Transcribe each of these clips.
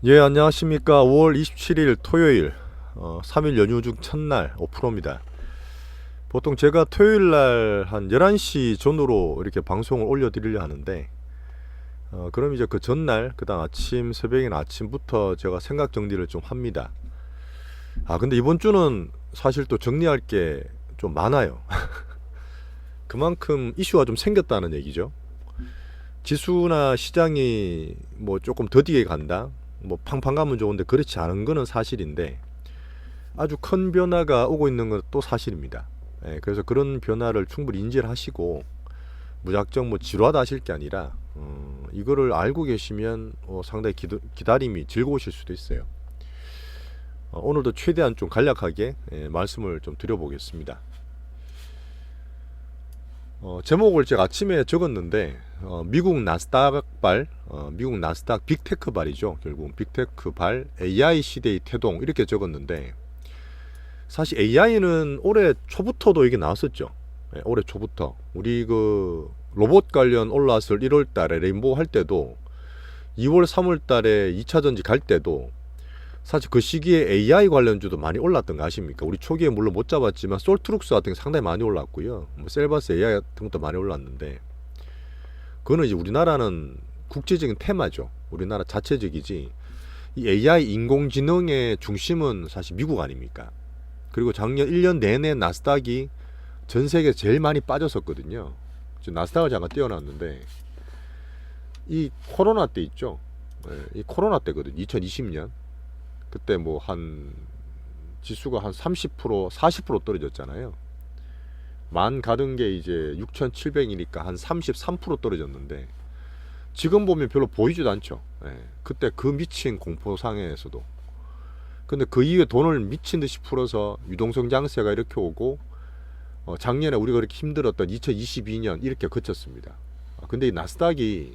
예, 안녕하십니까. 5월 27일 토요일, 3일 연휴 중 첫날 오프로입니다. 보통 제가 토요일 날 한 11시 전후로 이렇게 방송을 올려드리려 하는데, 그럼 이제 그 전날, 그 다음 아침, 새벽이나 아침부터 제가 생각 정리를 좀 합니다. 근데 이번 주는 사실 또 정리할 게 좀 많아요. 그만큼 이슈가 좀 생겼다는 얘기죠. 지수나 시장이 뭐 조금 더디게 간다. 뭐 팡팡 가면 좋은데 그렇지 않은 거는 사실인데 아주 큰 변화가 오고 있는 건 또 사실입니다. 예, 그래서 그런 변화를 충분히 인지를 하시고 무작정 뭐 지루하다 하실 게 아니라 이거를 알고 계시면 상당히 기다림이 즐거우실 수도 있어요. 오늘도 최대한 좀 간략하게 말씀을 좀 드려보겠습니다. 제목을 제가 아침에 적었는데 미국 나스닥발, 미국 나스닥 빅테크발이죠. 결국 빅테크발 AI 시대의 태동 이렇게 적었는데 사실 AI는 올해 초부터도 이게 나왔었죠. 올해 초부터 우리 그 로봇 관련 올라왔을 1월 달에 레인보우 할 때도 2월 3월 달에 2차 전지 갈 때도 사실 그 시기에 AI 관련주도 많이 올랐던 거 아십니까? 우리 초기에 물론 못 잡았지만 솔트룩스 같은 게 상당히 많이 올랐고요. 뭐 셀바스 AI 같은 것도 많이 올랐는데 그거는 이제 우리나라는 국제적인 테마죠. 우리나라 자체적이지 이 AI 인공지능의 중심은 사실 미국 아닙니까? 그리고 작년 1년 내내 나스닥이 전 세계 제일 많이 빠졌었거든요. 지금 나스닥을 잠깐 띄워놨는데 이 코로나 때 있죠. 이 코로나 때거든. 2020년. 그때 뭐 한 지수가 한 30%, 40% 떨어졌잖아요. 만 가던 게 이제 6,700이니까 한 33% 떨어졌는데 지금 보면 별로 보이지도 않죠. 그때 그 미친 공포 상해에서도. 근데 그 이후에 돈을 미친 듯이 풀어서 유동성 장세가 이렇게 오고 작년에 우리가 그렇게 힘들었던 2022년 이렇게 그쳤습니다. 근데 이 나스닥이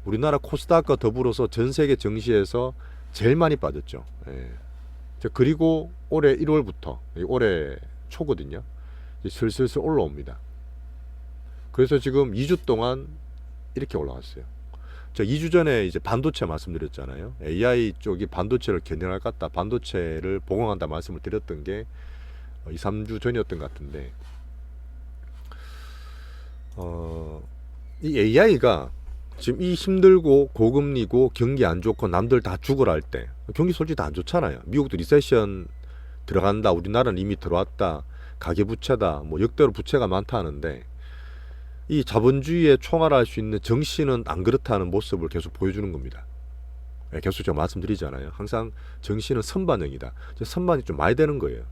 우리나라 코스닥과 더불어서 전 세계 증시에서 제일 많이 빠졌죠. 그리고 올해 1월부터 올해 초거든요. 슬슬슬 올라옵니다. 그래서 지금 2주 동안 이렇게 올라왔어요. 저 2주 전에 이제 반도체 말씀드렸잖아요. AI 쪽이 반도체를 견인할 것 같다. 반도체를 보강한다 말씀을 드렸던 게 2, 3주 전이었던 것 같은데 이 AI가 지금 이 힘들고 고금리고 경기 안 좋고 남들 다 죽으라 할 때 경기 솔직히 다 안 좋잖아요. 미국도 리세션 들어간다. 우리나라는 이미 들어왔다. 가계부채다. 뭐 역대로 부채가 많다 하는데 이 자본주의에 총알할 수 있는 정신은 안 그렇다는 모습을 계속 보여주는 겁니다. 계속 제가 말씀드리잖아요. 항상 정신은 선반영이다. 선반이 좀 많이 되는 거예요.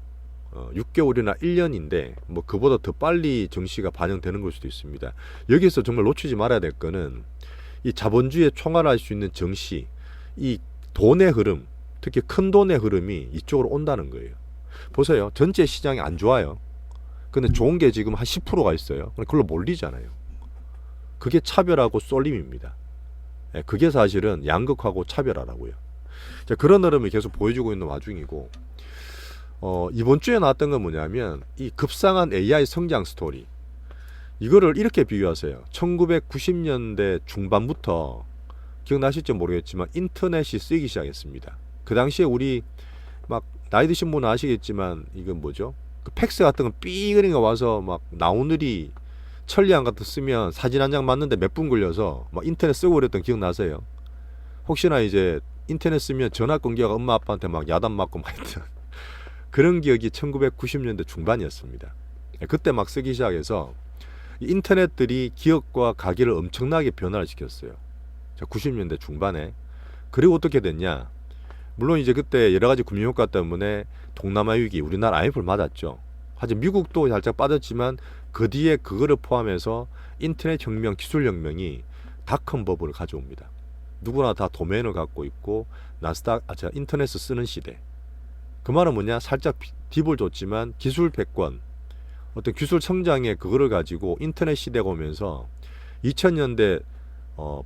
6개월이나 1년인데 뭐 그보다 더 빨리 정시가 반영되는 걸 수도 있습니다. 여기서 정말 놓치지 말아야 될 거는 이 자본주의에 총알할 수 있는 정시, 이 돈의 흐름, 특히 큰 돈의 흐름이 이쪽으로 온다는 거예요. 보세요. 전체 시장이 안 좋아요. 근데 좋은 게 지금 한 10%가 있어요. 그걸로 몰리잖아요. 그게 차별하고 쏠림입니다. 그게 사실은 양극화하고 차별화라고요. 자, 그런 흐름을 계속 보여주고 있는 와중이고 이번 주에 나왔던 건 뭐냐면 이 급상한 AI 성장 스토리. 이거를 이렇게 비유하세요. 1990년대 중반부터 기억나실지 모르겠지만 인터넷이 쓰이기 시작했습니다. 그 당시에 우리 막 나이 드신 분은 아시겠지만 이건 뭐죠? 그 팩스 같은 거 삐그린 거 와서 막 나오늘이 천리안 같은 거 쓰면 사진 한 장 맞는데 몇 분 걸려서 막 인터넷 쓰고 그랬던 기억 나세요? 혹시나 이제 인터넷 쓰면 전화 끊기가 엄마 아빠한테 막 야단 맞고 막 했던 그런 기억이 1990년대 중반이었습니다. 그때 막 쓰기 시작해서 인터넷들이 기업과 가게를 엄청나게 변화를 시켰어요. 90년대 중반에. 그리고 어떻게 됐냐? 물론 이제 그때 여러 가지 금융효과 때문에 동남아 위기, 우리나라 IMF를 맞았죠. 하지만 미국도 살짝 빠졌지만 그 뒤에 그거를 포함해서 인터넷 혁명, 기술 혁명이 닷컴 버블을 가져옵니다. 누구나 다 도메인을 갖고 있고 인터넷을 쓰는 시대. 그 말은 뭐냐? 살짝 딥을 줬지만 기술 패권, 어떤 기술 성장의 그거를 가지고 인터넷 시대가 오면서 2000년대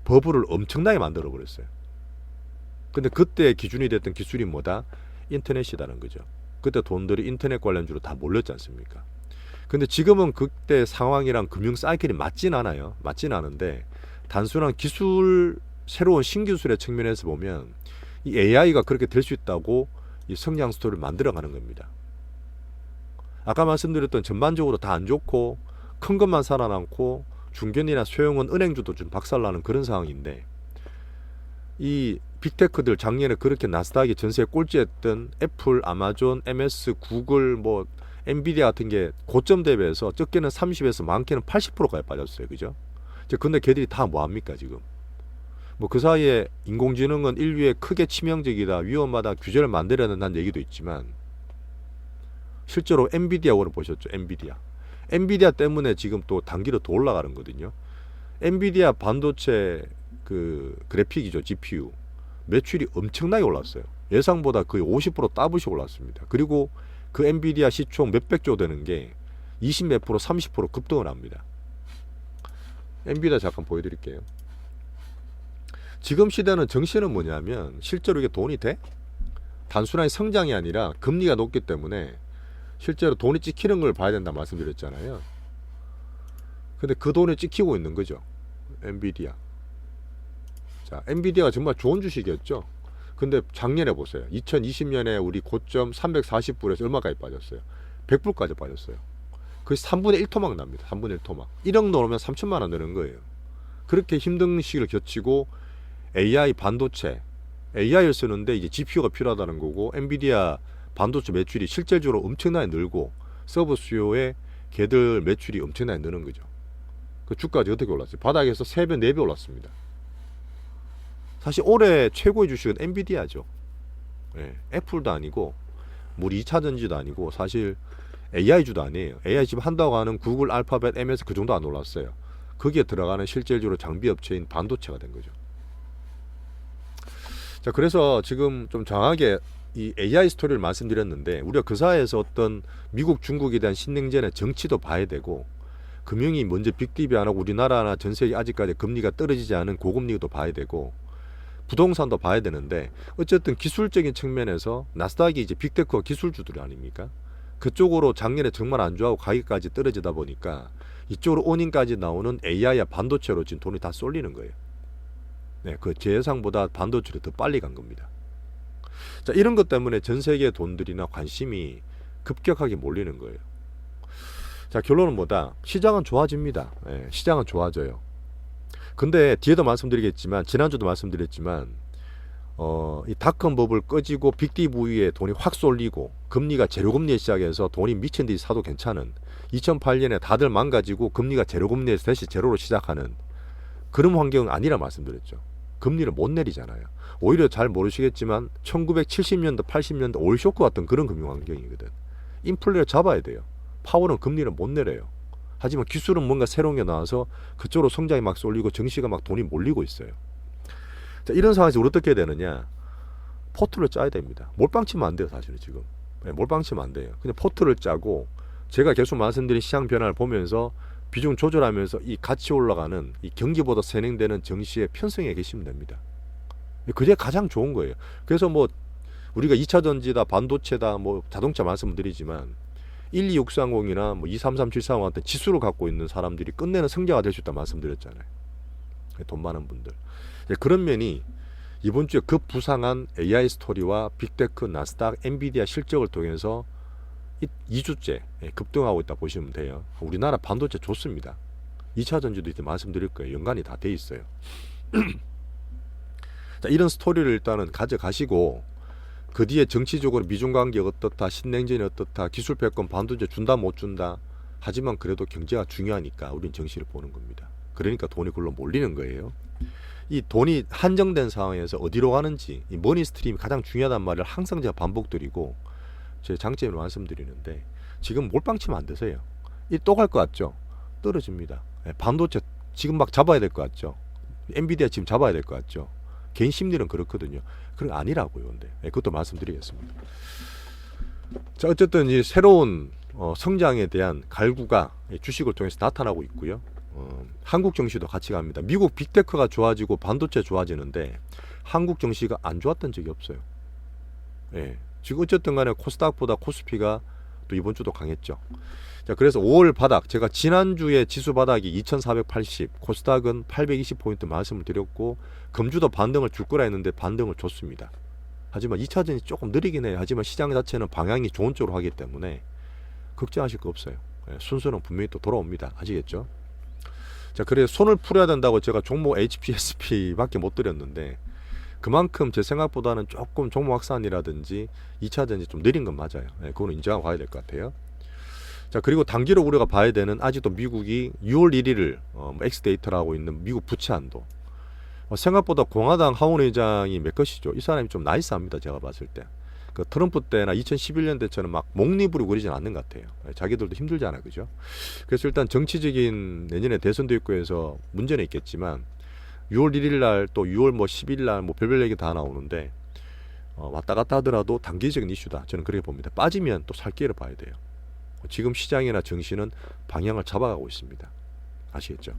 버블을 엄청나게 만들어 버렸어요. 근데 그때 기준이 됐던 기술이 뭐다? 인터넷이라는 거죠. 그때 돈들이 인터넷 관련주로 다 몰렸지 않습니까? 근데 지금은 그때 상황이랑 금융 사이클이 맞진 않아요. 맞진 않은데 단순한 기술, 새로운 신기술의 측면에서 보면 이 AI가 그렇게 될 수 있다고 이 성장 스토리를 만들어가는 겁니다. 아까 말씀드렸던 전반적으로 다 안 좋고 큰 것만 살아남고 중견이나 소형은 은행주도 좀 박살나는 그런 상황인데, 이 빅테크들 작년에 그렇게 나스닥이 전세 꼴찌했던 애플, 아마존, MS, 구글, 뭐 엔비디아 같은 게 고점 대비해서 적게는 30에서 많게는 80%까지 빠졌어요. 그죠? 근데 걔들이 다 뭐합니까 지금? 뭐 그 사이에 인공지능은 인류에 크게 치명적이다, 위험하다, 규제를 만들어야 된다는 얘기도 있지만, 실제로 엔비디아 오늘 보셨죠? 엔비디아 때문에 지금 또 단기로 더 올라가는 거거든요. 엔비디아 반도체 그 그래픽이죠, GPU 매출이 엄청나게 올랐어요. 예상보다 거의 50% 따블씩 올랐습니다. 그리고 그 엔비디아 시총 몇백조 되는 게 20 몇 프로, 30% 급등을 합니다. 엔비디아 잠깐 보여드릴게요. 지금 시대는 정신은 뭐냐면 실제로 이게 돈이 돼? 단순한 성장이 아니라 금리가 높기 때문에 실제로 돈이 찍히는 걸 봐야 된다 말씀드렸잖아요. 근데 그 돈이 찍히고 있는 거죠. 엔비디아. 자, 엔비디아가 정말 좋은 주식이었죠. 근데 작년에 보세요. 2020년에 우리 고점 340불에서 얼마까지 빠졌어요? 100불까지 빠졌어요. 그 3분의 1 토막 납니다. 3분의 1 토막. 1억 넣으면 3천만 원 되는 거예요. 그렇게 힘든 시기를 겪치고 AI 반도체, AI를 쓰는데 이제 GPU가 필요하다는 거고, 엔비디아 반도체 매출이 실질적으로 엄청나게 늘고 서버 수요에 걔들 매출이 엄청나게 느는 거죠. 그 주가가 어떻게 올랐어요? 바닥에서 3배, 4배 올랐습니다. 사실 올해 최고의 주식은 엔비디아죠. 예, 애플도 아니고 우리 2차전지도 아니고 사실 AI주도 아니에요. AI 지금 한다고 하는 구글, 알파벳, MS 그 정도 안 올랐어요. 거기에 들어가는 실질적으로 장비 업체인 반도체가 된 거죠. 자, 그래서 지금 좀 정확하게 이 AI 스토리를 말씀드렸는데, 우리가 그 사이에서 어떤 미국, 중국에 대한 신냉전의 정치도 봐야 되고, 금융이 먼저 빅디비 안 하고 우리나라나 전 세계 아직까지 금리가 떨어지지 않은 고금리도 봐야 되고, 부동산도 봐야 되는데, 어쨌든 기술적인 측면에서 나스닥이 이제 빅테크 기술주들 아닙니까? 그쪽으로 작년에 정말 안 좋아하고 가격까지 떨어지다 보니까 이쪽으로 오닝까지 나오는 AI와 반도체로 지금 돈이 다 쏠리는 거예요. 네, 그 제 예상보다 반도체로 더 빨리 간 겁니다. 자, 이런 것 때문에 전 세계 돈들이나 관심이 급격하게 몰리는 거예요. 자, 결론은 뭐다? 시장은 좋아집니다. 네, 시장은 좋아져요. 근데 뒤에도 말씀드리겠지만, 지난주도 말씀드렸지만, 이 닷컴 버블 꺼지고 빅디브이에 돈이 확 쏠리고 금리가 제로금리에 시작해서 돈이 미친 듯이 사도 괜찮은 2008년에 다들 망가지고 금리가 제로금리에서 다시 제로로 시작하는 그런 환경은 아니라 말씀드렸죠. 금리를 못 내리잖아요. 오히려 잘 모르시겠지만 1970년대 80년대 오일 쇼크 같은 그런 금융 환경이거든. 인플레를 잡아야 돼요. 파월은 금리를 못 내려요. 하지만 기술은 뭔가 새로운 게 나와서 그쪽으로 성장이 막 쏠리고 증시가 막 돈이 몰리고 있어요. 자, 이런 상황에서 우리 어떻게 해야 되느냐? 포트를 짜야 됩니다. 몰빵 치면 안 돼요, 사실은 지금. 네, 몰빵 치면 안 돼요. 근데 포트를 짜고, 제가 계속 말씀드린 시장 변화를 보면서 비중 조절하면서 이 같이 올라가는 이 경기보다 선행되는 정시에 편성해 계시면 됩니다. 그게 가장 좋은 거예요. 그래서 뭐 우리가 2차 전지다, 반도체다, 뭐 자동차 말씀을 드리지만 12630이나 뭐 233740 같은 지수를 갖고 있는 사람들이 끝내는 성자가 될 수 있다 말씀드렸잖아요. 돈 많은 분들. 그런 면이 이번 주에 급부상한 AI 스토리와 빅테크, 나스닥, 엔비디아 실적을 통해서 2주째 급등하고 있다 보시면 돼요. 우리나라 반도체 좋습니다. 2차 전지도 이제 말씀드릴 거예요. 연관이 다 돼 있어요. 자, 이런 스토리를 일단은 가져가시고, 그 뒤에 정치적으로 미중 관계 어떻다, 신냉전이 어떻다, 기술 패권 반도체 준다 못 준다. 하지만 그래도 경제가 중요하니까 우린 정시를 보는 겁니다. 그러니까 돈이 글로 몰리는 거예요. 이 돈이 한정된 상황에서 어디로 가는지, 이 머니 스트림이 가장 중요하단 말을 항상 제가 반복드리고 제 장점을 말씀드리는데, 지금 몰빵 치면 안 되세요. 이 또 갈 것 같죠? 떨어집니다. 반도체 지금 막 잡아야 될 것 같죠? 엔비디아 지금 잡아야 될 것 같죠? 개인 심리는 그렇거든요. 그런 거 아니라고요. 근데 그것도 말씀드리겠습니다. 자, 어쨌든 이 새로운 성장에 대한 갈구가 주식을 통해서 나타나고 있고요. 한국 정시도 같이 갑니다. 미국 빅테크가 좋아지고 반도체 좋아지는데 한국 정시가 안 좋았던 적이 없어요. 예. 지금 어쨌든 간에 코스닥보다 코스피가 또 이번 주도 강했죠. 자, 그래서 5월 바닥, 제가 지난주에 지수 바닥이 2480, 코스닥은 820포인트 말씀을 드렸고, 금주도 반등을 줄 거라 했는데 반등을 줬습니다. 하지만 2차전이 조금 느리긴 해요. 하지만 시장 자체는 방향이 좋은 쪽으로 하기 때문에 걱정하실 거 없어요. 예, 순서는 분명히 또 돌아옵니다. 아시겠죠? 자, 그래서 손을 풀어야 된다고 제가 종목 HPSP밖에 못 드렸는데 그만큼 제 생각보다는 조금 종목 확산이라든지 2차전이 좀 느린 건 맞아요. 예, 그거는 인정하고 봐야 될 것 같아요. 자, 그리고 단기로 우리가 봐야 되는 아직도 미국이 6월 1일을 엑스데이터를 하고 있는 미국 부채 한도. 생각보다 공화당 하원 의장이 몇 것이죠. 이 사람이 좀 나이스합니다. 제가 봤을 때. 그 트럼프 때나 2011년 때처럼 막 목리부로 그리진 않는 것 같아요. 자기들도 힘들잖아요. 그죠? 그래서 일단 정치적인 내년에 대선도 있고 해서 문제는 있겠지만 6월 1일 날 또 6월 뭐 10일 날 뭐 별별 얘기 다 나오는데 왔다 갔다 하더라도 단기적인 이슈다. 저는 그렇게 봅니다. 빠지면 또 살 기회를 봐야 돼요. 지금 시장이나 정시는 방향을 잡아가고 있습니다. 아시겠죠?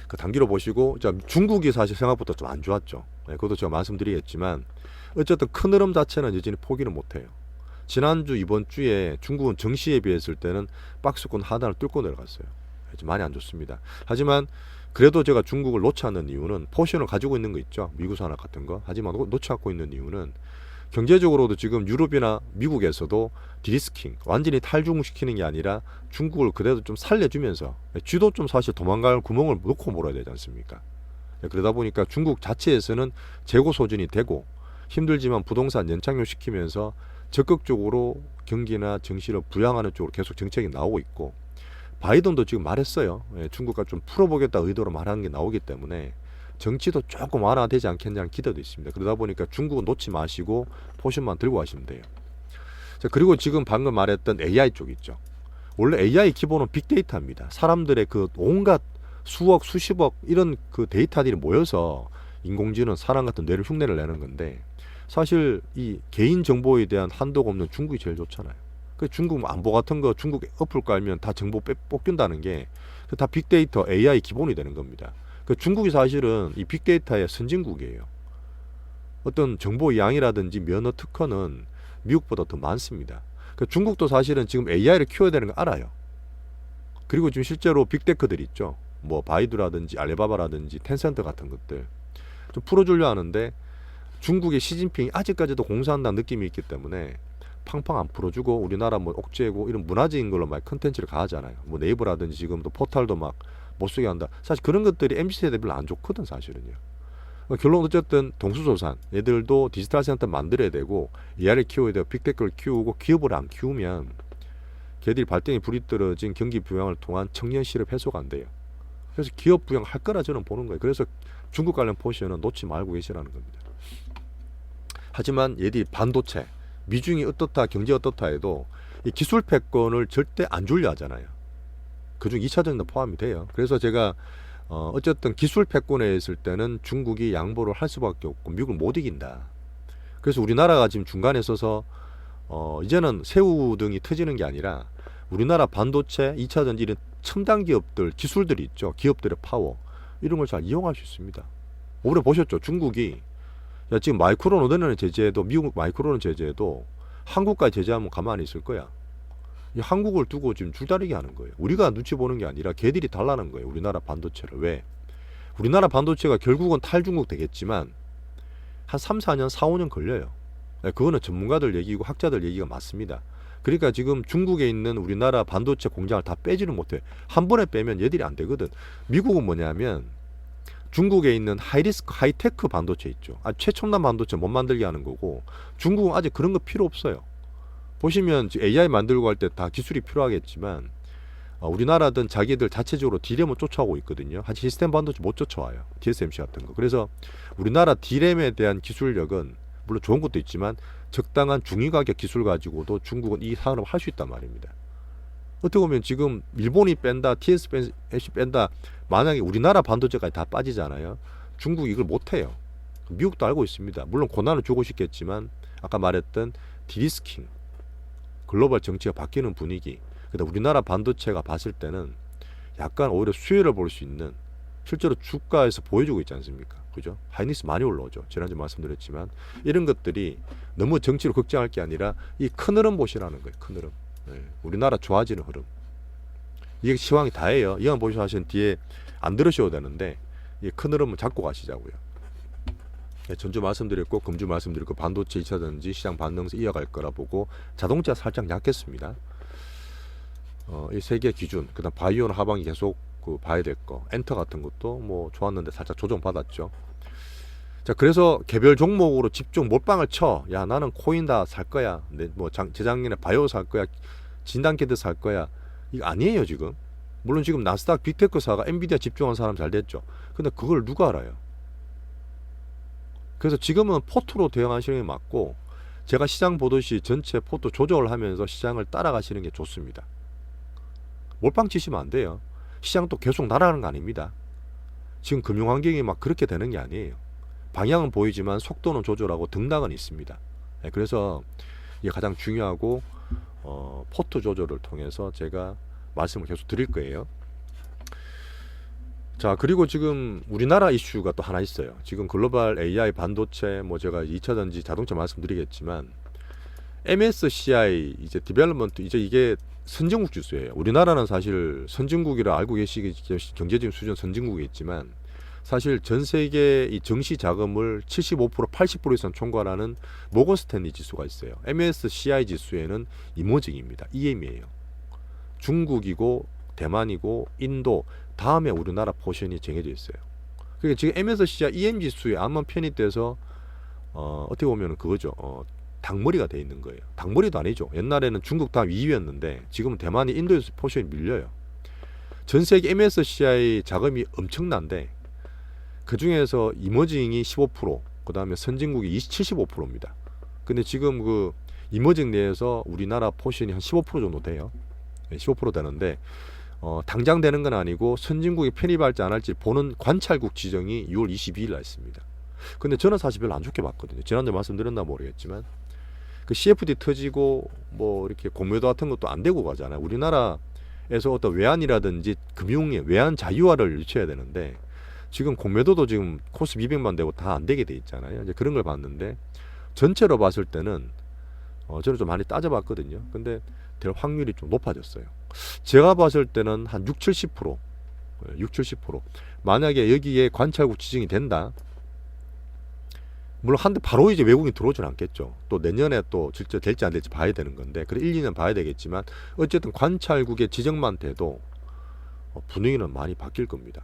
그 단기로 보시고 중국이 사실 생각보다 좀 안 좋았죠. 네, 그것도 제가 말씀드리겠지만 어쨌든 큰 흐름 자체는 여전히 포기는 못해요. 지난주 이번 주에 중국은 정시에 비했을 때는 박스권 하단을 뚫고 내려갔어요. 좀 많이 안 좋습니다. 하지만 그래도 제가 중국을 놓지 않는 이유는 포션을 가지고 있는 거 있죠. 미국산업 같은 거. 하지만 놓지 않고 있는 이유는 경제적으로도 지금 유럽이나 미국에서도 디리스킹, 완전히 탈중시키는 게 아니라 중국을 그래도 좀 살려주면서 쥐도 좀 사실 도망갈 구멍을 놓고 몰아야 되지 않습니까? 그러다 보니까 중국 자체에서는 재고 소진이 되고 힘들지만 부동산 연착륙 시키면서 적극적으로 경기나 정시를 부양하는 쪽으로 계속 정책이 나오고 있고 바이든도 지금 말했어요. 중국과 좀 풀어보겠다 의도로 말하는 게 나오기 때문에 정치도 조금 완화되지 않겠냐는 기대도 있습니다. 그러다 보니까 중국은 놓지 마시고 포션만 들고 가시면 돼요. 자, 그리고 지금 방금 말했던 AI 쪽 있죠. 원래 AI 기본은 빅데이터입니다. 사람들의 그 온갖 수억, 수십억 이런 그 데이터들이 모여서 인공지능, 사람 같은 뇌를 흉내를 내는 건데 사실 이 개인 정보에 대한 한도가 없는 중국이 제일 좋잖아요. 그 중국 안보 같은 거 중국 어플 깔면 다 정보 뽑긴다는 게 다 빅데이터, AI 기본이 되는 겁니다. 그 중국이 사실은 이 빅데이터의 선진국이에요. 어떤 정보 양이라든지 면허 특허는 미국보다 더 많습니다. 그 중국도 사실은 지금 AI를 키워야 되는 거 알아요. 그리고 지금 실제로 빅테크들 있죠. 뭐 바이두라든지 알리바바라든지 텐센트 같은 것들 좀 풀어주려 하는데 중국의 시진핑이 아직까지도 공사한다는 느낌이 있기 때문에 팡팡 안 풀어주고 우리나라 뭐 옥죄고 이런 문화적인 걸로 막 컨텐츠를 가하잖아요. 뭐 네이버라든지 지금 또 포털도 막 못 쓰게 한다. 사실 그런 것들이 MZ세대 별로 안 좋거든 사실은요. 결론 어쨌든 동수소산 얘들도 디지털 센터 만들어야 되고 AI를 키워야 되고 빅테크를 키우고 기업을 안 키우면 걔들이 발등에 불이 떨어진 경기 부양을 통한 청년 실업 해소가 안 돼요. 그래서 기업 부양할 거라 저는 보는 거예요. 그래서 중국 관련 포션은 놓지 말고 계시라는 겁니다. 하지만 얘들이 반도체 미중이 어떻다 경제 어떻다 해도 이 기술 패권을 절대 안 주려 하잖아요. 그중 2차전도 포함이 돼요. 그래서 제가 어쨌든 기술 패권에 있을 때는 중국이 양보를 할 수밖에 없고 미국을 못 이긴다. 그래서 우리나라가 지금 중간에 서서 이제는 새우 등이 터지는 게 아니라 우리나라 반도체 2차전지 이런 첨단 기업들 기술들이 있죠. 기업들의 파워 이런 걸 잘 이용할 수 있습니다. 올해 보셨죠. 중국이 지금 마이크론 오더는 제재해도 미국 마이크론 제재해도 한국까지 제재하면 가만히 있을 거야. 이 한국을 두고 지금 줄다리기 하는 거예요. 우리가 눈치 보는 게 아니라 걔들이 달라는 거예요. 우리나라 반도체를. 왜? 우리나라 반도체가 결국은 탈중국 되겠지만 한 3, 4년, 4, 5년 걸려요. 그거는 전문가들 얘기고 학자들 얘기가 맞습니다. 그러니까 지금 중국에 있는 우리나라 반도체 공장을 다 빼지는 못해. 한 번에 빼면 얘들이 안 되거든. 미국은 뭐냐면 중국에 있는 하이리스크, 하이테크 반도체 있죠. 최첨단 반도체 못 만들게 하는 거고 중국은 아직 그런 거 필요 없어요. 보시면 AI 만들고 할 때 다 기술이 필요하겠지만 우리나라든 자기들 자체적으로 D램을 쫓아오고 있거든요. 한 시스템 반도체 못 쫓아와요. TSMC 같은 거. 그래서 우리나라 D램에 대한 기술력은 물론 좋은 것도 있지만 적당한 중위 가격 기술 가지고도 중국은 이 산업을 할 수 있단 말입니다. 어떻게 보면 지금 일본이 뺀다, TSMC 뺀다, 만약에 우리나라 반도체까지 다 빠지잖아요. 중국이 이걸 못해요. 미국도 알고 있습니다. 물론 고난을 주고 싶겠지만 아까 말했던 디리스킹, 글로벌 정치가 바뀌는 분위기, 그다음 우리나라 반도체가 봤을 때는 약간 오히려 수혜를 볼 수 있는 실제로 주가에서 보여주고 있지 않습니까? 그죠? 하이닉스 많이 올라오죠. 지난주에 말씀드렸지만 이런 것들이 너무 정치로 걱정할 게 아니라 이 큰 흐름 보시라는 거예요. 큰 흐름. 네. 우리나라 좋아지는 흐름. 이게 시황이 다예요. 이왕 보셔 하신 뒤에 안 들으셔도 되는데 이 큰 흐름을 잡고 가시자고요. 전주 말씀드렸고 금주 말씀드렸고 반도체 2차전지 시장 반등세 이어갈 거라 보고 자동차 살짝 약했습니다. 이 세 개 기준 그다음 바이오는 하반기 계속 봐야 될 거 엔터 같은 것도 뭐 좋았는데 살짝 조정 받았죠. 자 그래서 개별 종목으로 집중 몰빵을 쳐. 야 나는 코인 다 살 거야. 뭐 재작년에 바이오 살 거야. 진단키트 살 거야. 이거 아니에요 지금. 물론 지금 나스닥 빅테크사가 엔비디아 집중한 사람 잘 됐죠. 근데 그걸 누가 알아요? 그래서 지금은 포트로 대응하시는 게 맞고 제가 시장 보듯이 전체 포트 조정을 하면서 시장을 따라가시는 게 좋습니다. 몰빵 치시면 안 돼요. 시장 또 계속 날아가는 거 아닙니다. 지금 금융환경이 막 그렇게 되는 게 아니에요. 방향은 보이지만 속도는 조절하고 등락은 있습니다. 그래서 이게 가장 중요하고 포트 조절을 통해서 제가 말씀을 계속 드릴 거예요. 자 그리고 지금 우리나라 이슈가 또 하나 있어요. 지금 글로벌 AI 반도체 뭐 제가 2차전지 자동차 말씀드리겠지만 MSCI 이제 디벨롭먼트 이제 이게 선진국 지수예요. 우리나라는 사실 선진국이라 알고 계시겠지만 경제적인 수준 선진국이겠지만 사실 전 세계 이 증시 자금을 75% 80% 이상 총괄하는 모건 스탠리 지수가 있어요. MSCI 지수에는 이모징입니다. EM이에요. 중국이고 대만이고 인도 다음에 우리나라 포션이 정해져 있어요. 그러니까 지금 MSCI EM 지수에 암만 편입돼서 어떻게 보면 그거죠. 닭머리가 돼 있는 거예요. 닭머리도 아니죠. 옛날에는 중국 다음 2위였는데 지금은 대만이 인도에서 포션이 밀려요. 전 세계 MSCI 자금이 엄청난데 그 중에서 이머징이 15%, 그 다음에 선진국이 75%입니다. 근데 지금 그 이머징 내에서 우리나라 포션이 한 15% 정도 돼요. 15% 되는데 당장 되는 건 아니고 선진국이 편입할지 안 할지 보는 관찰국 지정이 6월 22일 날 있습니다. 근데 저는 사실 별로 안 좋게 봤거든요. 지난주에 말씀드렸나 모르겠지만 그 CFD 터지고 뭐 이렇게 공매도 같은 것도 안 되고 가잖아요. 우리나라에서 어떤 외환이라든지 금융의 외환 자유화를 유치해야 되는데 지금 공매도도 지금 코스 200만 되고 다 안 되게 돼 있잖아요. 이제 그런 걸 봤는데 전체로 봤을 때는 저는 좀 많이 따져봤거든요. 근데 될 확률이 좀 높아졌어요. 제가 봤을 때는 한 6, 70%, 6, 70%. 만약에 여기에 관찰국 지정이 된다. 물론 한데 바로 이제 외국인 들어오진 않겠죠. 또 내년에 또 실제 될지 안 될지 봐야 되는 건데, 그래 1, 2년 봐야 되겠지만 어쨌든 관찰국의 지정만 돼도 분위기는 많이 바뀔 겁니다.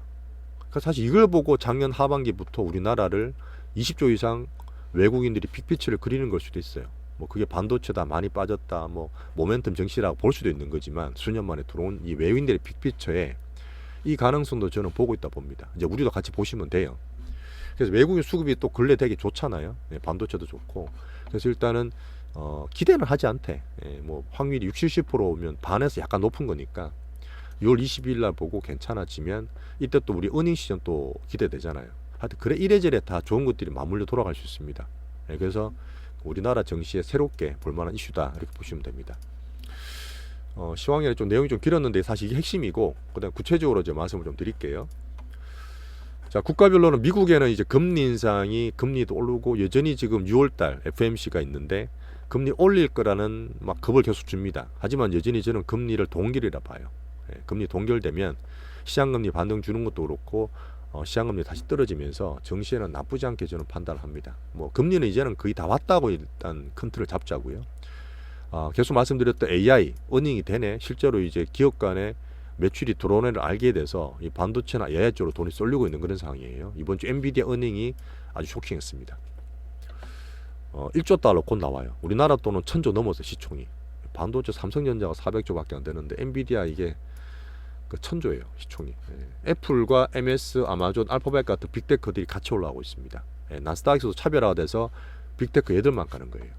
그러니까 사실 이걸 보고 작년 하반기부터 우리나라를 20조 이상 외국인들이 빅피처를 그리는 걸 수도 있어요. 뭐 그게 반도체다 많이 빠졌다 뭐 모멘텀 정시라고 볼 수도 있는 거지만 수년 만에 들어온 이 외국인들의 빅피처에 이 가능성도 저는 보고 있다 봅니다. 이제 우리도 같이 보시면 돼요. 그래서 외국인 수급이 또 근래 되게 좋잖아요. 반도체도 좋고. 그래서 일단은 기대는 하지 않대. 뭐 확률이 60, 70%면 반에서 약간 높은 거니까 6월 22일 날 보고 괜찮아지면 이때 또 우리 어닝 시즌 또 기대되잖아요. 하여튼 그래 이래저래 다 좋은 것들이 맞물려 돌아갈 수 있습니다. 그래서 우리나라 정시에 새롭게 볼만한 이슈다 이렇게 보시면 됩니다. 시황에 좀 내용이 좀 길었는데 사실 이게 핵심이고 그다음 구체적으로 이제 말씀을 좀 드릴게요. 자, 국가별로는 미국에는 이제 금리 인상이 금리도 오르고 여전히 지금 6월달 FOMC가 있는데 금리 올릴 거라는 막 겁을 계속 줍니다. 하지만 여전히 저는 금리를 동결이라 봐요. 금리 동결되면 시장금리 반등 주는 것도 그렇고 시장금리 다시 떨어지면서 정시에는 나쁘지 않게 저는 판단을 합니다. 뭐 금리는 이제는 거의 다 왔다고 일단 큰 틀을 잡자고요. 계속 말씀드렸던 AI 어닝이 되네. 실제로 이제 기업 간에 매출이 들어오는 걸 알게 돼서 이 반도체나 AI 쪽으로 돈이 쏠리고 있는 그런 상황이에요. 이번 주 엔비디아 어닝이 아주 쇼킹했습니다. 1조 달러 곧 나와요. 우리나라 돈은 1000조 넘어서 시총이. 반도체 삼성전자가 400조밖에 안 되는데 엔비디아 이게 1000조예요 시총이. 애플과 MS, 아마존, 알파벳 같은 빅테크들이 같이 올라오고 있습니다. 나스닥에서도 차별화돼서 빅테크 얘들만 가는 거예요.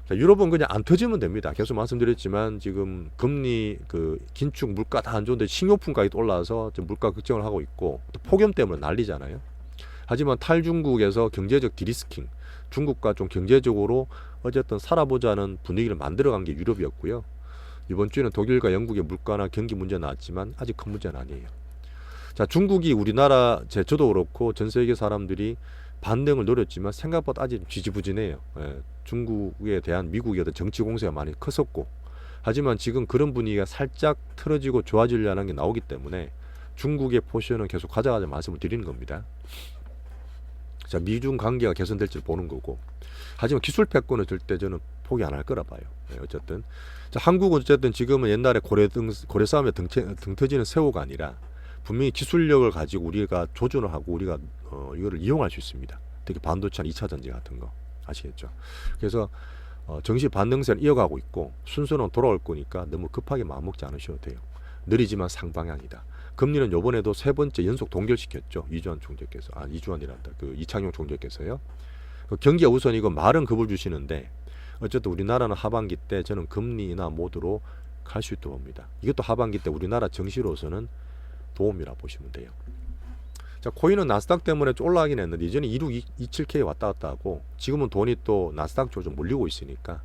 자, 유럽은 그냥 안 터지면 됩니다. 계속 말씀드렸지만 지금 금리 긴축 물가 다 안 좋은데 식료품 가격도 올라와서 물가 걱정을 하고 있고 또 폭염 때문에 난리잖아요. 하지만 탈중국에서 경제적 디리스킹, 중국과 좀 경제적으로 어쨌든 살아보자는 분위기를 만들어간 게 유럽이었고요. 이번 주에는 독일과 영국의 물가나 경기 문제 나왔지만 아직 큰 문제는 아니에요. 자, 중국이 우리나라 저도 그렇고 전 세계 사람들이 반등을 노렸지만 생각보다 아직 지지부진해요. 중국에 대한 미국의 어떤 정치 공세가 많이 컸었고, 하지만 지금 그런 분위기가 살짝 틀어지고 좋아지려는 게 나오기 때문에 중국의 포션은 계속 가져가자 말씀을 드리는 겁니다. 자, 미중 관계가 개선될지 보는 거고. 하지만 기술 패권은 절대 저는 포기 안 할 거라 봐요. 네, 어쨌든 자, 한국은 어쨌든 지금은 옛날에 고래 싸움에 등 터지는 새우가 아니라 분명히 기술력을 가지고 우리가 조준을 하고 우리가 이거를 이용할 수 있습니다. 특히 반도체나 2차 전지 같은 거 아시겠죠? 그래서 정시 반등세는 이어가고 있고 순서는 돌아올 거니까 너무 급하게 마음먹지 않으셔도 돼요. 느리지만 상방향이다. 금리는 요번에도 세 번째 연속 동결시켰죠. 이주환 총재께서. 이주환이란다. 그 이창용 총재께서요. 그 경기가 우선이고 말은 겁을 주시는데 어쨌든 우리나라는 하반기 때 저는 금리 인하 모드로 갈 수 있다고 봅니다. 이것도 하반기 때 우리나라 정시로서는 도움이라 보시면 돼요. 자, 코인은 나스닥 때문에 좀 올라가긴 했는데 이전에 2627K 왔다 갔다 하고 지금은 돈이 또 나스닥 쪽으로 좀 몰리고 있으니까.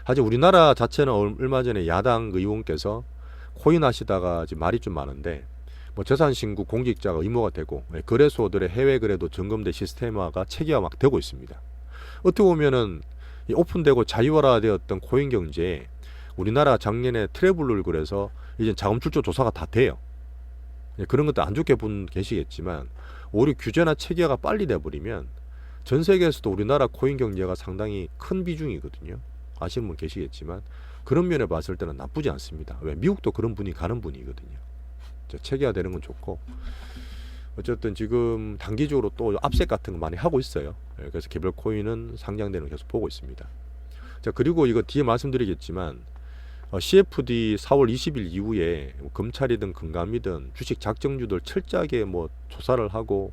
하지만 우리나라 자체는 얼마 전에 야당 의원께서 코인 하시다가 지금 말이 좀 많은데 뭐 재산 신고 공직자가 의무가 되고 거래소들의 해외 거래도 점검대 시스템화가 체계화 막 되고 있습니다. 어떻게 보면은 이 오픈되고 자유화되었던 코인 경제에 우리나라 작년에 트래블을 그래서 이제 자금 출처 조사가 다 돼요. 그런 것도 안 좋게 분 계시겠지만 오히려 규제나 체계가 빨리 돼버리면 전 세계에서도 우리나라 코인 경제가 상당히 큰 비중이거든요. 아시는 분 계시겠지만 그런 면에 봤을 때는 나쁘지 않습니다. 왜? 미국도 그런 분이 가는 분이거든요. 체계화되는 건 좋고 어쨌든 지금 단기적으로 또 압색 같은 거 많이 하고 있어요. 그래서 개별 코인은 상장되는 거 계속 보고 있습니다. 자, 그리고 이거 뒤에 말씀드리겠지만 CFD 4월 20일 이후에 검찰이든 금감이든 주식 작정주들 철저하게 뭐 조사를 하고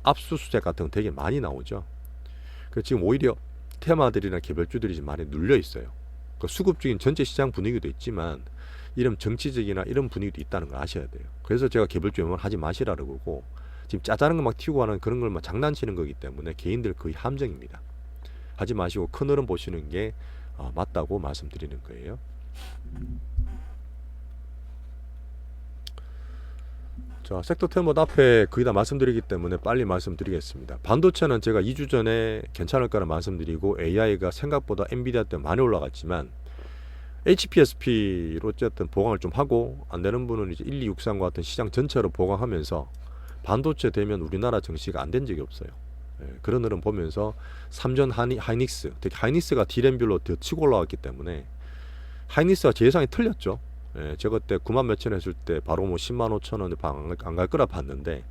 압수수색 같은 거 되게 많이 나오죠. 그래서 지금 오히려 테마들이나 개별주들이 좀 많이 눌려 있어요. 그 수급적인 전체 시장 분위기도 있지만 이런 정치적이나 이런 분위기도 있다는 걸 아셔야 돼요. 그래서 제가 개별주 하지 마시라고 그러고 지금 짜잘한 거 막 튀고 하는 그런 걸 막 장난치는 거기 때문에 개인들 거의 함정입니다. 하지 마시고 큰 흐름 보시는 게 맞다고 말씀드리는 거예요. 자, 섹터 테마 앞에 거의 다 말씀드리기 때문에 빨리 말씀드리겠습니다. 반도체는 제가 2주 전에 괜찮을 거라 말씀드리고 AI가 생각보다 엔비디아 때 많이 올라갔지만 HPSP로 어쨌든 보강을 좀 하고 안 되는 분은 이제 1263과 같은 시장 전체로 보강하면서 반도체 되면 우리나라 정시가 안 된 적이 없어요. 그런 흐름 보면서 삼전 하이닉스, 특히 하이닉스가 D램뷰로 더 치고 올라왔기 때문에 하이닉스가 제 예상이 틀렸죠. 제가 그때 9만 몇천 했을 때 바로 뭐 10만 5천 원에 안 갈 거라 봤는데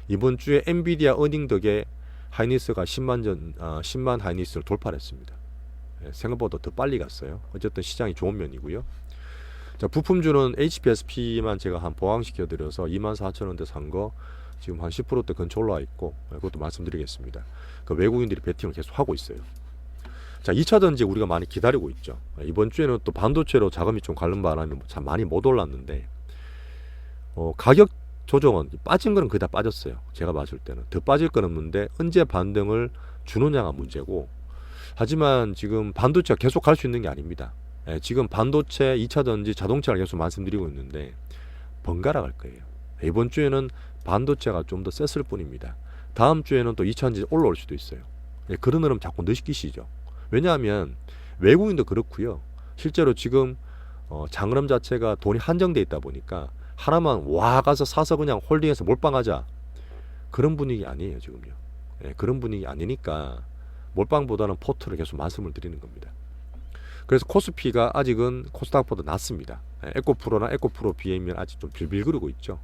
이번 주에 엔비디아 어닝 덕에 하이닉스가 10만 하이닉스를 돌파했습니다. 생각보다 더 빨리 갔어요. 어쨌든 시장이 좋은 면이고요. 자, 부품주는 HPSP만 제가 한 보강시켜 드려서 24,000원대 산 거 지금 한 10%대 근처 올라와 있고 그것도 말씀드리겠습니다. 그 외국인들이 베팅을 계속 하고 있어요. 자, 2차 전지 우리가 많이 기다리고 있죠. 이번 주에는 또 반도체로 자금이 좀 가는 바람에 참 많이 못 올랐는데 가격 조정은 빠진 거는 거의 다 빠졌어요. 제가 봤을 때는 더 빠질 건 없는데 언제 반등을 주느냐가 문제고 하지만 지금 반도체가 계속 갈 수 있는 게 아닙니다. 지금 반도체, 2차 전지, 자동차를 계속 말씀드리고 있는데 번갈아 갈 거예요. 이번 주에는 반도체가 좀 더 셌을 뿐입니다. 다음 주에는 또 2차 전지 올라올 수도 있어요. 그런 흐름 자꾸 느끼시죠. 왜냐하면 외국인도 그렇고요. 실제로 지금 장흐름 자체가 돈이 한정돼 있다 보니까 하나만 와 가서 사서 그냥 홀딩해서 몰빵하자 그런 분위기 아니에요 지금요. 그런 분위기 아니니까 몰빵보다는 포트를 계속 말씀을 드리는 겁니다. 그래서 코스피가 아직은 코스닥보다 낮습니다. 에코프로나 에코프로 비하면 아직 좀 빌빌거리고 있죠.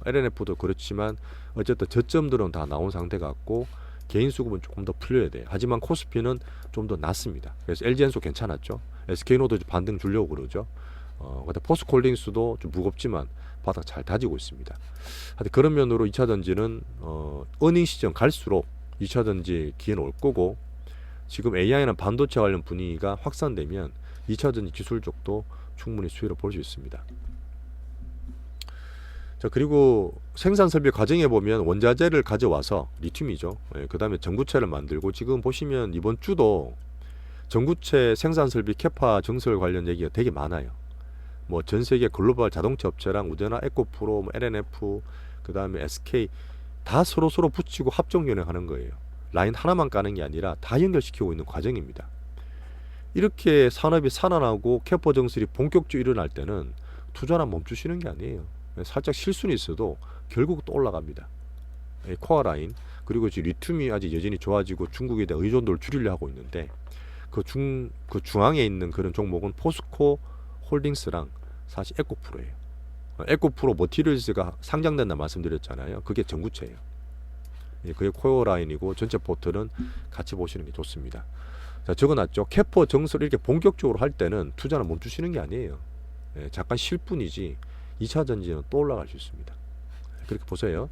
LNF도 그렇지만 어쨌든 저점들은 다 나온 상태 같고 개인 수급은 조금 더 풀려야 돼요. 하지만 코스피는 좀 더 낮습니다. 그래서 LG엔소 괜찮았죠. SK노도 반등 주려고 그러죠. 근데 포스코홀딩스도 좀 무겁지만 바닥 잘 다지고 있습니다. 하여튼 그런 면으로 2차 전지는 어닝 시점 갈수록 2차 전지 기회는 올 거고 지금 AI나 반도체 관련 분위기가 확산되면 2차 전지 기술 쪽도 충분히 수혜를 볼 수 있습니다. 자, 그리고 생산 설비 과정에 보면 원자재를 가져와서 리튬이죠. 그 다음에 전구체를 만들고 지금 보시면 이번 주도 전구체 생산 설비 캐파 증설 관련 얘기가 되게 많아요. 뭐 전 세계 글로벌 자동차 업체랑 우대나 에코프로, LNF, 그 다음에 SK 다 서로 붙이고 합종 연행하는 거예요. 라인 하나만 까는 게 아니라 다 연결시키고 있는 과정입니다. 이렇게 산업이 살아나고 캐파 증설이 본격적으로 일어날 때는 투자나 멈추시는 게 아니에요. 살짝 실수는 있어도 결국 또 올라갑니다. 코어 라인 그리고 지금 리튬이 아직 여전히 좋아지고 중국에 대한 의존도를 줄이려 하고 있는데 그 중앙에 있는 그런 종목은 포스코 홀딩스랑 사실 에코프로예요. 에코프로 머티리얼즈가 상장된다 말씀드렸잖아요. 그게 전구체예요. 예, 그게 코어 라인이고 전체 포트는 같이 보시는 게 좋습니다. 자, 적어놨죠. 캐퍼 정설 이렇게 본격적으로 할 때는 투자는 멈추시는 게 아니에요. 예, 잠깐 쉴 뿐이지 2차 전지는 또 올라갈 수 있습니다. 그렇게 보세요.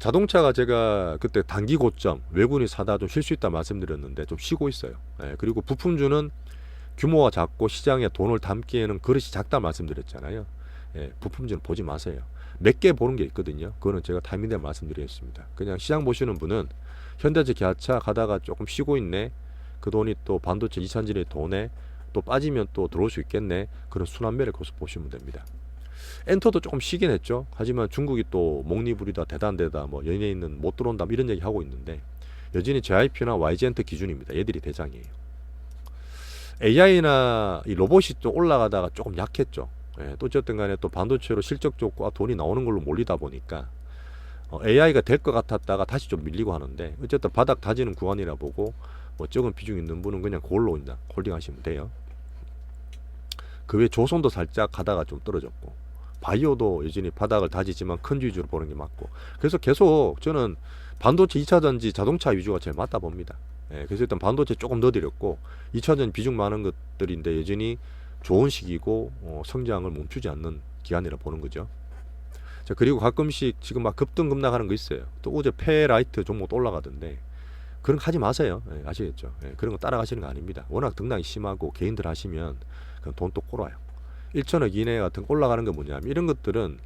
자동차가 제가 그때 단기 고점 외국인이 사다 좀 쉴 수 있다 말씀드렸는데 좀 쉬고 있어요. 예, 그리고 부품주는 규모가 작고 시장에 돈을 담기에는 그릇이 작다 말씀드렸잖아요. 예, 부품주는 보지 마세요. 몇 개 보는 게 있거든요. 그거는 제가 타이밍 때 말씀드리겠습니다. 그냥 시장 보시는 분은 현대차 기아차 가다가 조금 쉬고 있네. 그 돈이 또 반도체 이산진의 돈에 또 빠지면 또 들어올 수 있겠네. 그런 순환매를 계속 보시면 됩니다. 엔터도 조금 쉬긴 했죠. 하지만 중국이 또 목리부리다 대단되다 뭐 연예인은 못 들어온다 이런 얘기 하고 있는데 여전히 JYP나 YG엔터 기준입니다. 얘들이 대장이에요. AI나 이 로봇이 좀 올라가다가 조금 약했죠. 예, 또 어쨌든 간에 또 반도체로 실적 좋고 돈이 나오는 걸로 몰리다 보니까 AI가 될 것 같았다가 다시 좀 밀리고 하는데 어쨌든 바닥 다지는 구간이라 보고 뭐 적은 비중 있는 분은 그냥 그걸로 그냥 홀딩 하시면 돼요. 그 외에 조선도 살짝 가다가 좀 떨어졌고 바이오도 여전히 바닥을 다지지만 큰 위주로 보는 게 맞고 그래서 계속 저는 반도체 2차전지 자동차 위주가 제일 맞다 봅니다. 예, 그래서 일단 반도체 조금 넣어드렸고 2차전 비중 많은 것들인데 여전히 좋은 시기고 성장을 멈추지 않는 기간이라 보는 거죠. 자, 그리고 가끔씩 지금 막 급등급락하는 거 있어요. 또 어제 페라이트 종목도 올라가던데 그런 거 하지 마세요. 예, 아시겠죠? 예, 그런 거 따라가시는 거 아닙니다. 워낙 등락이 심하고 개인들 하시면 그냥 돈 또 꼬라요. 1천억 이내 같은 올라가는 게 뭐냐면 이런 것들은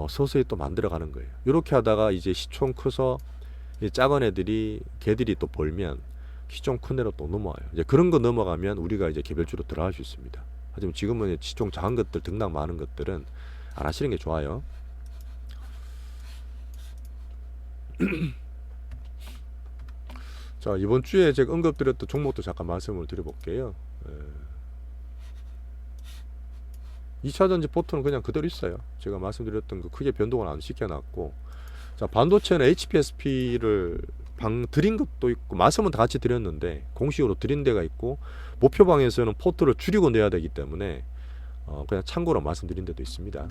서서히 또 만들어가는 거예요. 이렇게 하다가 이제 시총 커서 작은 애들이 개들이 또 벌면 시총 큰 애로 또 넘어와요. 이제 그런 거 넘어가면 우리가 이제 개별주로 들어갈 수 있습니다. 하지만 지금은 시총 작은 것들 등락 많은 것들은 안 하시는 게 좋아요. 자, 이번 주에 제가 언급드렸던 종목도 잠깐 말씀을 드려볼게요. 2차전지 포트는 그냥 그대로 있어요. 제가 말씀드렸던 그 크게 변동을 안 시켜놨고, 자, 반도체는 HPSP를 드린 것도 있고, 말씀은 다 같이 드렸는데 공식으로 드린 데가 있고, 목표방에서는 포트를 줄이고 내야 되기 때문에 그냥 참고로 말씀드린 데도 있습니다.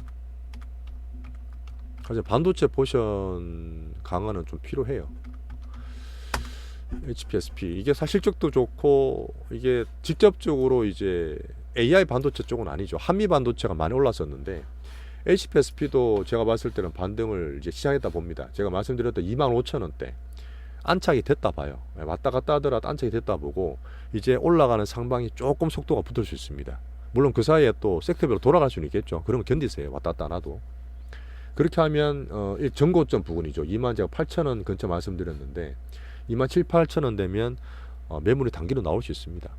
그래서 반도체 포션 강화는 좀 필요해요. HPSP 이게 사실적도 좋고 이게 직접적으로 이제 AI 반도체 쪽은 아니죠. 한미 반도체가 많이 올랐었는데 HPSP도 제가 봤을 때는 반등을 이제 시작했다 봅니다. 제가 말씀드렸던 25,000원대 안착이 됐다 봐요. 왔다 갔다 하더라도 안착이 됐다 보고 이제 올라가는 상방이 조금 속도가 붙을 수 있습니다. 물론 그 사이에 또 섹터별로 돌아갈 수는 있겠죠. 그런 거 견디세요. 왔다 갔다 안 하도. 그렇게 하면 전고점 부근이죠. 28,000원 근처 말씀드렸는데 27,000-28,000원 되면 매물이 단기로 나올 수 있습니다.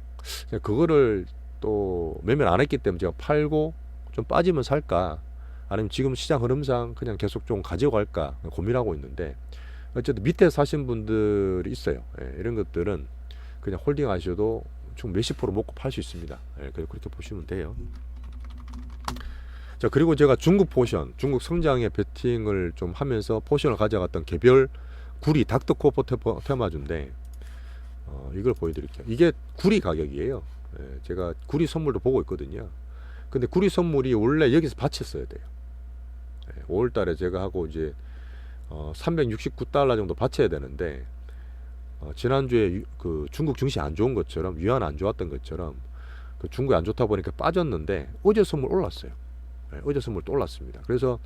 그거를 또 매매를 안 했기 때문에 제가 팔고 좀 빠지면 살까 아니면 지금 시장 흐름상 그냥 계속 좀 가지고 갈까 고민하고 있는데 어쨌든 밑에 사신 분들이 있어요. 예, 이런 것들은 그냥 홀딩 하셔도 총 몇십 프로 먹고 팔 수 있습니다. 예, 그렇게 보시면 돼요. 자, 그리고 제가 중국 포션, 중국 성장에 베팅을 좀 하면서 포션을 가져갔던 개별 구리 닥터코퍼 테마주인데 이걸 보여드릴게요. 이게 구리 가격이에요. 예, 제가 구리 선물도 보고 있거든요. 근데 구리 선물이 원래 여기서 받쳤어야 돼요. 예, 5월달에 제가 하고 이제 369달러 정도 받쳐야 되는데 지난주에 그 중국 증시 안 좋은 것처럼 위안 안 좋았던 것처럼 그 중국이 안 좋다 보니까 빠졌는데 어제 선물 올랐어요. 예, 어제 선물 또 올랐습니다. 그래서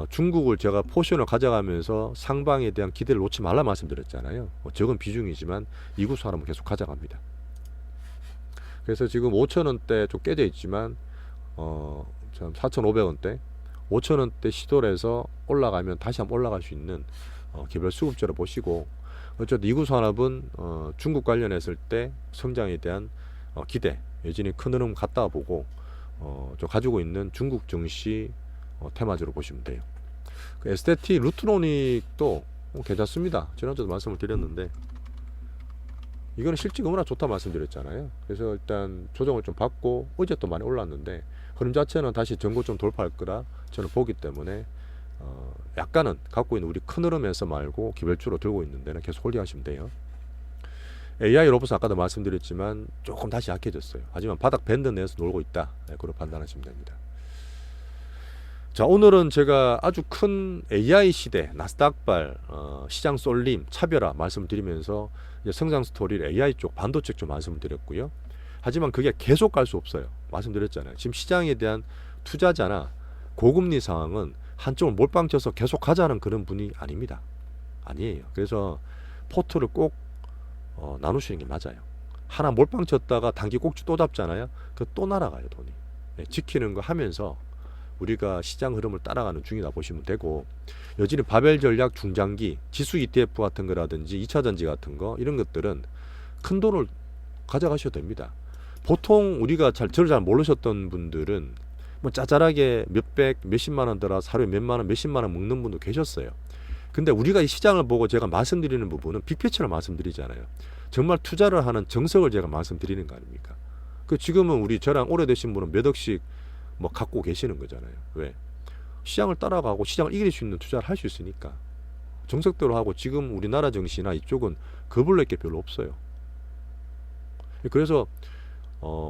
중국을 제가 포션을 가져가면서 상방에 대한 기대를 놓지 말라 말씀드렸잖아요. 적은 비중이지만 이구수 하나만 계속 가져갑니다. 그래서 지금 5,000원대 좀 깨져 있지만 4,500원대 5,000원대 시도를 해서 올라가면 다시 한번 올라갈 수 있는 개별 수급자로 보시고 어쨌든 이구수 하나분 중국 관련했을 때 성장에 대한 기대 여전히 큰 흐름 갖다 보고 좀 가지고 있는 중국 증시 테마주로 보시면 돼요. 그 STT 루트로닉도 괜찮습니다. 지난주도 말씀을 드렸는데 이거는 실적 너무나 좋다 말씀드렸잖아요. 그래서 일단 조정을 좀 받고 어제 또 많이 올랐는데 흐름 자체는 다시 전고점 돌파할 거라 저는 보기 때문에 약간은 갖고 있는 우리 큰 흐름에서 말고 기별주로 들고 있는 데는 계속 홀딩하시면 돼요. AI 로봇은 아까도 말씀드렸지만 조금 다시 약해졌어요. 하지만 바닥 밴드 내에서 놀고 있다. 그렇게 판단하시면 됩니다. 자, 오늘은 제가 아주 큰 AI 시대, 나스닥발, 시장 쏠림, 차별화 말씀을 드리면서 이제 성장 스토리를 AI 쪽, 반도체 쪽 말씀을 드렸고요. 하지만 그게 계속 갈 수 없어요. 말씀드렸잖아요. 지금 시장에 대한 투자자나 고금리 상황은 한쪽을 몰빵쳐서 계속 가자는 그런 분이 아닙니다. 아니에요. 그래서 포트를 꼭 나누시는 게 맞아요. 하나 몰빵쳤다가 단기 꼭지 또 잡잖아요. 그 또 날아가요, 돈이. 네, 지키는 거 하면서 우리가 시장 흐름을 따라가는 중이다 보시면 되고, 여전히 바벨 전략 중장기 지수 ETF 같은 거라든지 2차전지 같은 거 이런 것들은 큰 돈을 가져가셔도 됩니다. 보통 우리가 저를 잘 모르셨던 분들은 뭐 짜잘하게 몇백, 몇십만 원 들어 하루에 몇만 원, 몇십만 원 먹는 분도 계셨어요. 근데 우리가 이 시장을 보고 제가 말씀드리는 부분은 빅피처를 말씀드리잖아요. 정말 투자를 하는 정석을 제가 말씀드리는 거 아닙니까? 그 지금은 우리 저랑 오래되신 분은 몇 억씩 뭐 갖고 계시는 거잖아요. 왜? 시장을 따라가고 시장을 이길 수 있는 투자를 할 수 있으니까. 정석대로 하고 지금 우리나라 정시나 이쪽은 겁을 낼 게 별로 없어요. 그래서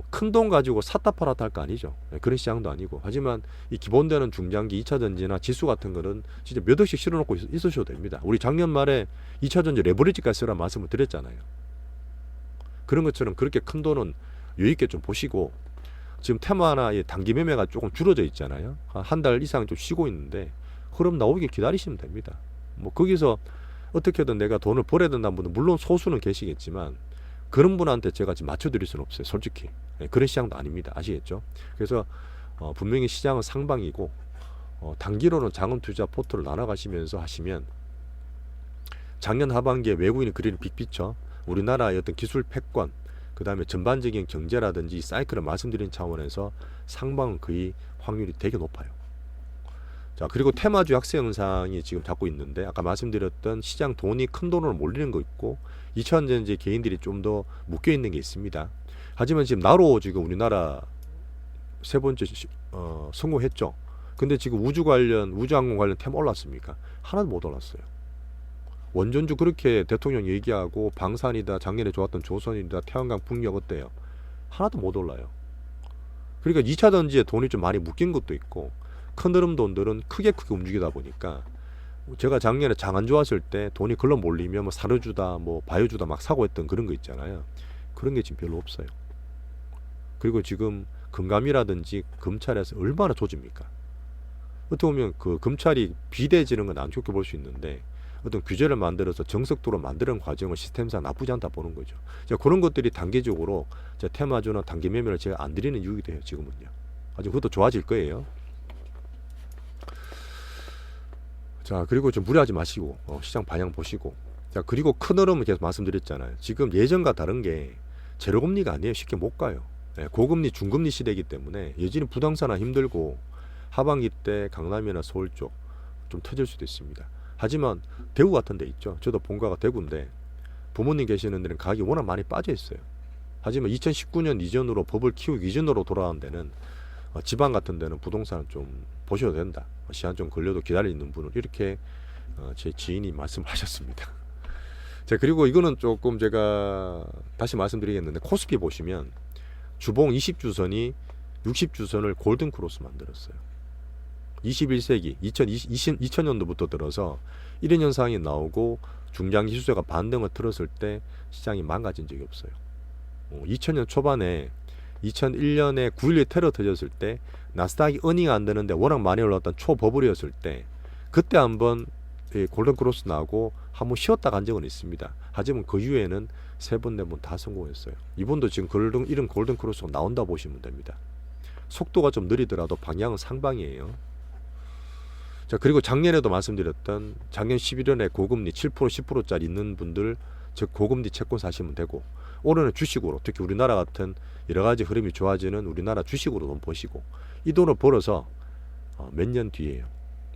큰 돈 가지고 샀다 팔았다 할 거 아니죠. 그런 시장도 아니고. 하지만 이 기본되는 중장기 2차전지나 지수 같은 거는 진짜 몇 억씩 실어놓고 있으셔도 됩니다. 우리 작년 말에 2차전지 레버리지까지 쓰라는 말씀을 드렸잖아요. 그런 것처럼 그렇게 큰 돈은 여유있게 좀 보시고, 지금 테마나 단기 매매가 조금 줄어져 있잖아요. 한 달 이상 좀 쉬고 있는데 흐름 나오길 기다리시면 됩니다. 뭐 거기서 어떻게든 내가 돈을 벌어야 된다는 분은 물론 소수는 계시겠지만 그런 분한테 제가 지금 맞춰드릴 수는 없어요. 솔직히. 그런 시장도 아닙니다. 아시겠죠? 그래서 분명히 시장은 상방이고 단기로는 자금 투자 포트를 나눠가시면서 하시면 작년 하반기에 외국인이 그리는 빅피처, 우리나라의 어떤 기술 패권, 그 다음에 전반적인 경제라든지 사이클을 말씀드린 차원에서 상방은 거의 확률이 되게 높아요. 자, 그리고 테마주 약세 현상이 지금 잡고 있는데, 아까 말씀드렸던 시장 돈이 큰 돈으로 몰리는 거 있고 2차전지 개인들이 좀 더 묶여 있는 게 있습니다. 하지만 지금 나로 지금 우리나라 세 번째 성공했죠. 근데 지금 우주항공 관련 테마 올랐습니까? 하나도 못 올랐어요. 원전주 그렇게 대통령 얘기하고 방산이다, 작년에 좋았던 조선이다, 태양광 풍력 어때요? 하나도 못 올라요. 그러니까 2차전지에 돈이 좀 많이 묶인 것도 있고, 큰 흐름 돈들은 크게 움직이다 보니까, 제가 작년에 장 안 좋았을 때 돈이 글로 몰리면 뭐 사료주다, 뭐 바이오주다 막 사고 했던 그런 거 있잖아요. 그런 게 지금 별로 없어요. 그리고 지금 금감이라든지 검찰에서 얼마나 조집니까? 어떻게 보면 그 검찰이 비대지는 건 안 좋게 볼 수 있는데, 어떤 규제를 만들어서 정석도로 만드는 과정은 시스템상 나쁘지 않다 보는 거죠. 그런 것들이 단계적으로 테마주나 단기 매매를 제가 안 드리는 이유가 돼요. 지금은요. 아주 그것도 좋아질 거예요. 자, 그리고 좀 무리하지 마시고 시장 방향 보시고. 자, 그리고 큰 흐름을 계속 말씀드렸잖아요. 지금 예전과 다른 게 제로금리가 아니에요. 쉽게 못 가요. 고금리, 중금리 시대이기 때문에 여전히 부동산은 힘들고 하반기 때 강남이나 서울 쪽 좀 터질 수도 있습니다. 하지만 대구 같은 데 있죠. 저도 본가가 대구인데 부모님 계시는 데는 가격이 워낙 많이 빠져 있어요. 하지만 2019년 이전으로 버블 키우기 이전으로 돌아간 데는 지방 같은 데는 부동산을 좀 보셔도 된다. 시간 좀 걸려도 기다리는 분은 이렇게 제 지인이 말씀하셨습니다. 자, 그리고 이거는 조금 제가 다시 말씀드리겠는데, 코스피 보시면 주봉 20주선이 60주선을 골든 크로스 만들었어요. 21세기 2000년도부터 들어서 이런 현상이 나오고 중장기 수세가 반등을 틀었을 때 시장이 망가진 적이 없어요. 2000년 초반에 2001년에 9.11 테러 터졌을 때 나스닥이 어닝 안 되는데 워낙 많이 올랐던 초버블이었을 때 그때 한번 골든 크로스 나오고 한번 쉬었다 간 적은 있습니다. 하지만 그 이후에는 3번, 4번 다 성공했어요. 이번도 지금 이런 골든 크로스가 나온다 보시면 됩니다. 속도가 좀 느리더라도 방향은 상방이에요. 자, 그리고 작년에도 말씀드렸던 작년 11월에 고금리 7% 10%짜리 있는 분들, 즉 고금리 채권 사시면 되고, 올해는 주식으로, 특히 우리나라 같은 여러 가지 흐름이 좋아지는 우리나라 주식으로 돈 버시고, 이 돈을 벌어서 몇 년 뒤에요.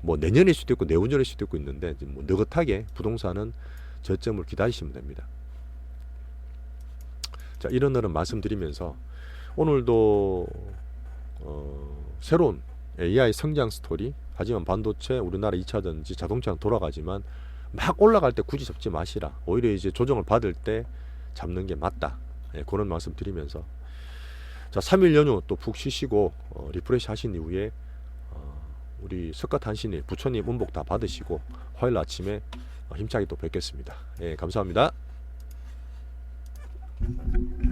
뭐 내년일 수도 있고 내후년일 수도 있고 있는데, 뭐 느긋하게 부동산은 저점을 기다리시면 됩니다. 자, 이런 흐름 말씀드리면서 오늘도 새로운 AI 성장 스토리. 하지만 반도체 우리나라 2차전지 자동차는 돌아가지만 막 올라갈 때 굳이 잡지 마시라. 오히려 이제 조정을 받을 때 잡는 게 맞다. 그런 말씀 드리면서 자 3일 연휴 또 푹 쉬시고 리프레시 하신 이후에 우리 석가탄신일 부처님 음복 다 받으시고 화요일 아침에 힘차게 또 뵙겠습니다. 예, 감사합니다.